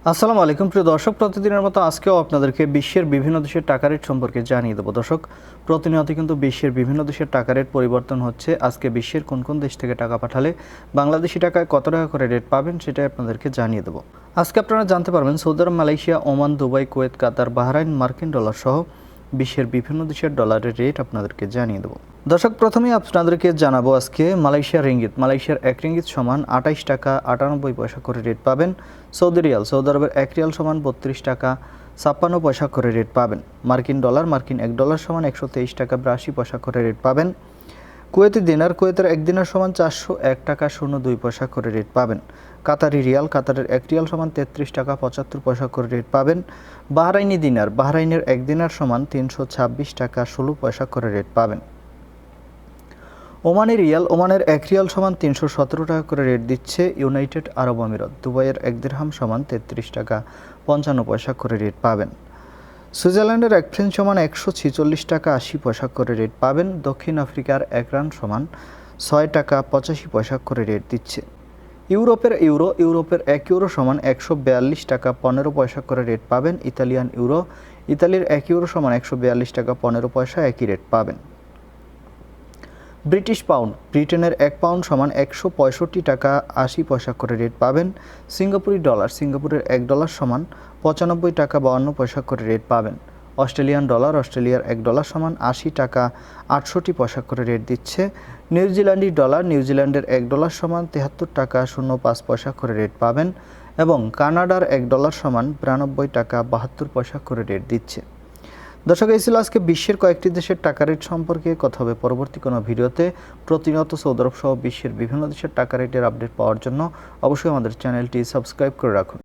আসসালামু আলাইকুম প্রিয় দর্শক, প্রতিদিনের মতো আজকেও আপনাদেরকে বিশ্বের বিভিন্ন দেশের টাকা রেট সম্পর্কে জানিয়ে দেবো। দর্শক, প্রতিনিয়ত কিন্তু বিশ্বের বিভিন্ন দেশের টাকা রেট পরিবর্তন হচ্ছে। আজকে বিশ্বের কোন কোন দেশ থেকে টাকা পাঠালে বাংলাদেশি টাকায় কত টাকা করে রেট পাবেন সেটাই আপনাদেরকে জানিয়ে দেবো। আজকে আপনারা জানতে পারবেন সৌদি আরব, মালয়েশিয়া, ওমান, দুবাই, কুয়েত, কাতার, বাহরাইন, মার্কিন ডলার সহ বিশ্বের বিভিন্ন দেশের ডলারের রেট আপনাদেরকে জানিয়ে দেবো। দর্শক, প্রথমেই আপনাদেরকে জানাবো আজকে মালয়েশিয়ার রিঙ্গিত। মালয়েশিয়ার 1 রিঙ্গিত সমান 28 টাকা 98 পয়সা করে রেট পাবেন। সৌদি রিয়াল, সৌদি আরবের 1 রিয়াল সমান 32 টাকা 56 পয়সা করে রেট পাবেন। মার্কিন ডলার, মার্কিন $1 সমান 123 টাকা 82 পয়সা করে রেট পাবেন। কুয়েতি দিনার, কুয়েতের 1 দিনার সমান 401 টাকা 02 পয়সা করে রেট পাবেন। কাতারি রিয়াল, কাতারের 1 রিয়াল সমান 33 টাকা 75 পয়সা করে রেট পাবেন। বাহরাইনি দিনার, বাহরাইনের 1 দিনার সমান 326 টাকা 16 পয়সা করে রেট পাবেন। ওমানি রিয়াল, ওমানের 1 রিয়াল সমান 317 টাকা করে রেট দিচ্ছে ইউনাইটেড আরব আমিরাত। দুবাইয়ের 1 দিরহাম সমান 33 টাকা 55 পয়সা করে রেট পাবেন। সুইজারল্যান্ডের 1 ফ্রেঞ্চ সমান 146 টাকা 80 পয়সা করে রেট পাবেন। দক্ষিণ আফ্রিকার 1 রান সমান 6 টাকা 85 পয়সা করে রেট দিচ্ছে। ইউরোপের 1 ইউরো সমান 142 টাকা 15 পয়সা করে রেট পাবেন। ইতালিয়ান ইউরো, ইতালির 1 ইউরো সমান 142 টাকা 15 পয়সা একই রেট পাবেন। ব্রিটিশ পাউন্ড, ব্রিটেনের 1 পাউন্ড সমান 165 টাকা 80 পয়সা করে রেট পাবেন। সিঙ্গাপুরি ডলার, সিঙ্গাপুরের $1 সমান 95 টাকা 52 পয়সা করে রেট পাবেন। অস্ট্রেলিয়ান ডলার, অস্ট্রেলিয়ার $1 সমান 80 টাকা 68 পয়সা করে রেট দিচ্ছে। নিউজিল্যান্ডি ডলার, নিউজিল্যান্ডের $1 সমান 73 টাকা 05 পয়সা করে রেট পাবেন এবং কানাডার $1 সমান 92 টাকা 72 পয়সা করে রেট দিচ্ছে। দর্শক, এই ছিল আজকে বিশ্বের কয়েকটি দেশের টাকা রেট সম্পর্কে। কথা হবে পরবর্তী কোনো ভিডিওতে। প্রতিনিয়ত সৌদি আরব সহ বিশ্বের বিভিন্ন দেশের টাকা রেটের আপডেট পাওয়ার জন্য অবশ্যই আমাদের চ্যানেলটি সাবস্ক্রাইব করে রাখুন।